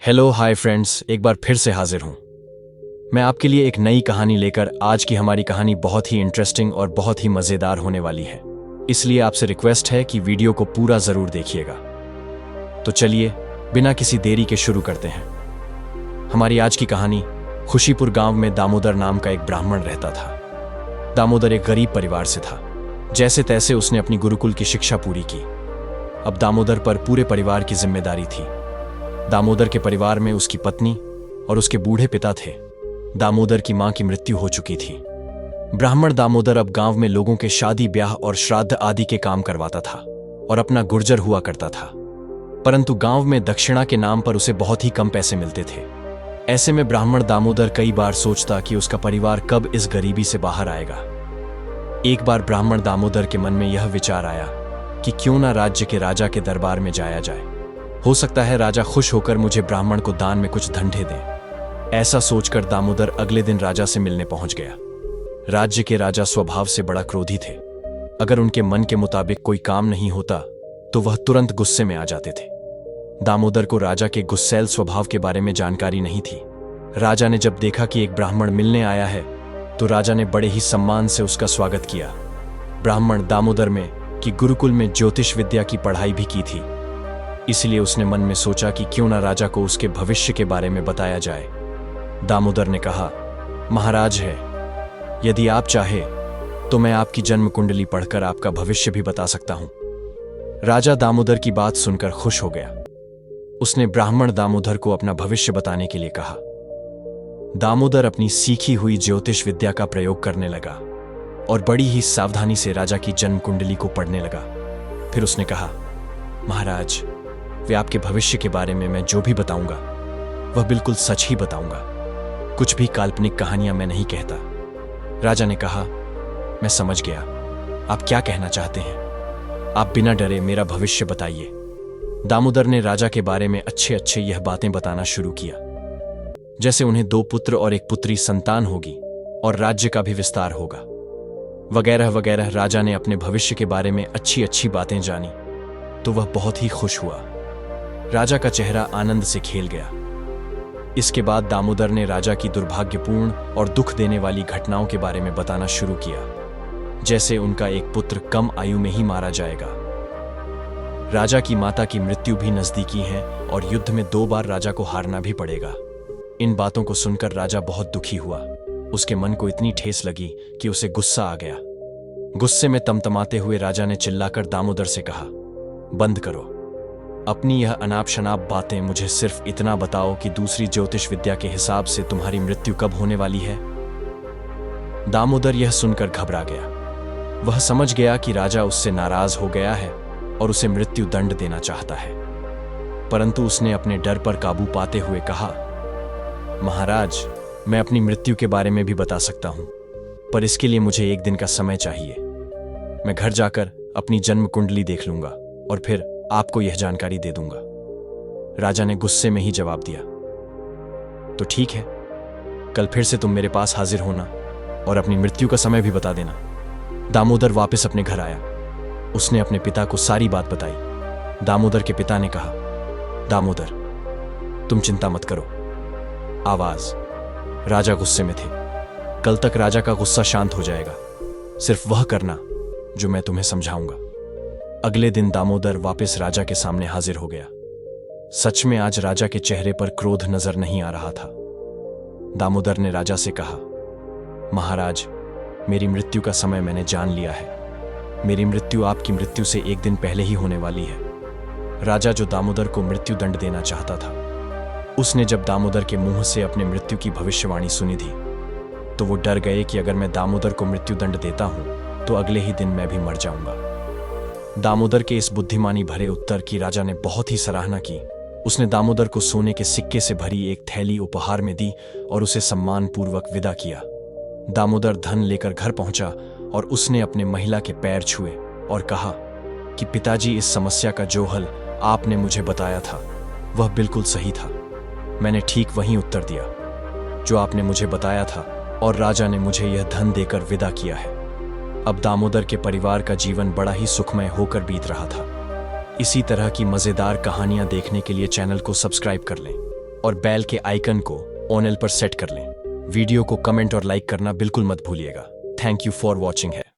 Hello hi friends, एक बार फिर से हाजिर हूं मैं आपके लिए एक नई कहानी लेकर। आज की हमारी कहानी बहुत ही इंटरेस्टिंग और बहुत ही मज़ेदार होने वाली है, इसलिए आपसे रिक्वेस्ट है कि वीडियो को पूरा ज़रूर देखिएगा। तो चलिए बिना किसी देरी के शुरू करते हैं। हमारी आज की कहानी खुशीपुर गांव में दामोदर नाम का एक ब्राह्मण रहता था। दामोदर एक गरीब परिवार से था। जैसे तैसे उसने अपनी गुरुकुल की शिक्षा पूरी की। अब दामोदर पर पूरे परिवार की जिम्मेदारी थी। दामोदर के परिवार में उसकी पत्नी और उसके बूढ़े पिता थे। दामोदर की मां की मृत्यु हो चुकी थी। ब्राह्मण दामोदर अब गांव में लोगों के शादी ब्याह और श्राद्ध आदि के काम करवाता था और अपना गुर्जर हुआ करता था। परंतु गांव में दक्षिणा के नाम पर उसे बहुत ही कम पैसे मिलते थे। ऐसे में ब्राह्मण दामोदर कई बार सोचता कि उसका परिवार कब इस गरीबी से बाहर आएगा। एक बार ब्राह्मण दामोदर के मन में यह विचार आया कि क्यों ना राज्य के राजा के दरबार में जाया जाए। हो सकता है राजा खुश होकर मुझे ब्राह्मण को दान में कुछ धंधे दें। ऐसा सोचकर दामोदर अगले दिन राजा से मिलने पहुंच गया। राज्य के राजा स्वभाव से बड़ा क्रोधी थे। अगर उनके मन के मुताबिक कोई काम नहीं होता तो वह तुरंत गुस्से में आ जाते थे। दामोदर को राजा के गुस्सैल स्वभाव के बारे में जानकारी नहीं थी। राजा ने जब देखा कि एक ब्राह्मण मिलने आया है तो राजा ने बड़े ही सम्मान से उसका स्वागत किया। ब्राह्मण दामोदर में कि गुरुकुल में ज्योतिष विद्या की पढ़ाई भी की थी, इसलिए उसने मन में सोचा कि क्यों ना राजा को उसके भविष्य के बारे में बताया जाए। दामोदर ने कहा, महाराज है, यदि आप चाहे तो मैं आपकी जन्म कुंडली पढ़कर आपका भविष्य भी बता सकता हूं। राजा दामोदर की बात सुनकर खुश हो गया। उसने ब्राह्मण दामोदर को अपना भविष्य बताने के लिए कहा। दामोदर अपनी सीखी हुई ज्योतिष विद्या का प्रयोग करने लगा और बड़ी ही सावधानी से राजा की जन्म कुंडली को पढ़ने लगा। फिर उसने कहा, महाराज, वे आपके भविष्य के बारे में मैं जो भी बताऊंगा वह बिल्कुल सच ही बताऊंगा। कुछ भी काल्पनिक कहानियां मैं नहीं कहता। राजा ने कहा, मैं समझ गया, आप क्या कहना चाहते हैं। आप बिना डरे मेरा भविष्य बताइए। दामोदर ने राजा के बारे में अच्छे अच्छे यह बातें बताना शुरू किया, जैसे उन्हें 2 पुत्र और 1 पुत्री संतान होगी और राज्य का भी विस्तार होगा, वगैरह वगैरह। राजा ने अपने भविष्य के बारे में अच्छी अच्छी बातें जानी तो वह बहुत ही खुश हुआ। राजा का चेहरा आनंद से खेल गया। इसके बाद दामोदर ने राजा की दुर्भाग्यपूर्ण और दुख देने वाली घटनाओं के बारे में बताना शुरू किया, जैसे उनका एक पुत्र कम आयु में ही मारा जाएगा। राजा की माता की मृत्यु भी नजदीकी है और युद्ध में 2 बार राजा को हारना भी पड़ेगा। इन बातों को सुनकर राजा बहुत दुखी हुआ। उसके मन को इतनी ठेस लगी कि उसे गुस्सा आ गया। गुस्से में तमतमाते हुए राजा ने चिल्लाकर दामोदर से कहा, बंद करो अपनी यह अनाप शनाप बातें। मुझे सिर्फ इतना बताओ कि दूसरी ज्योतिष विद्या के हिसाब से तुम्हारी मृत्यु कब होने वाली है। दामोदर यह सुनकर घबरा गया। वह समझ गया कि राजा उससे नाराज हो गया है और उसे मृत्यु दंड देना चाहता है, परंतु उसने अपने डर पर काबू पाते हुए कहा, महाराज, मैं अपनी मृत्यु के बारे में भी बता सकता हूं, पर इसके लिए मुझे 1 दिन का समय चाहिए। मैं घर जाकर अपनी जन्म कुंडली देख लूंगा और फिर आपको यह जानकारी दे दूंगा। राजा ने गुस्से में ही जवाब दिया, तो ठीक है, कल फिर से तुम मेरे पास हाजिर होना और अपनी मृत्यु का समय भी बता देना। दामोदर वापस अपने घर आया। उसने अपने पिता को सारी बात बताई। दामोदर के पिता ने कहा, दामोदर, तुम चिंता मत करो। आवाज। राजा गुस्से में थे। कल तक राजा का गुस्सा शांत हो जाएगा। सिर्फ वह करना जो मैं तुम्हें समझाऊंगा। अगले दिन दामोदर वापस राजा के सामने हाजिर हो गया। सच में आज राजा के चेहरे पर क्रोध नजर नहीं आ रहा था। दामोदर ने राजा से कहा, महाराज, मेरी मृत्यु का समय मैंने जान लिया है। मेरी मृत्यु आपकी मृत्यु से 1 दिन पहले ही होने वाली है। राजा जो दामोदर को मृत्यु दंड देना चाहता था, उसने जब दामोदर के मुंह से अपने मृत्यु की भविष्यवाणी सुनी थी तो वो डर गए कि अगर मैं दामोदर को मृत्यु दंड देता हूं तो अगले ही दिन मैं भी मर जाऊंगा। दामोदर के इस बुद्धिमानी भरे उत्तर की राजा ने बहुत ही सराहना की। उसने दामोदर को सोने के सिक्के से भरी एक थैली उपहार में दी और उसे सम्मानपूर्वक विदा किया। दामोदर धन लेकर घर पहुंचा और उसने अपने महिला के पैर छुए और कहा कि पिताजी, इस समस्या का जो हल आपने मुझे बताया था वह बिल्कुल सही था। मैंने ठीक वही उत्तर दिया जो आपने मुझे बताया था और राजा ने मुझे यह धन देकर विदा किया है। अब दामोदर के परिवार का जीवन बड़ा ही सुखमय होकर बीत रहा था। इसी तरह की मजेदार कहानियां देखने के लिए चैनल को सब्सक्राइब कर लें और बेल के आइकन को ऑन पर सेट कर लें। वीडियो को कमेंट और लाइक करना बिल्कुल मत भूलिएगा। थैंक यू फॉर वॉचिंग है।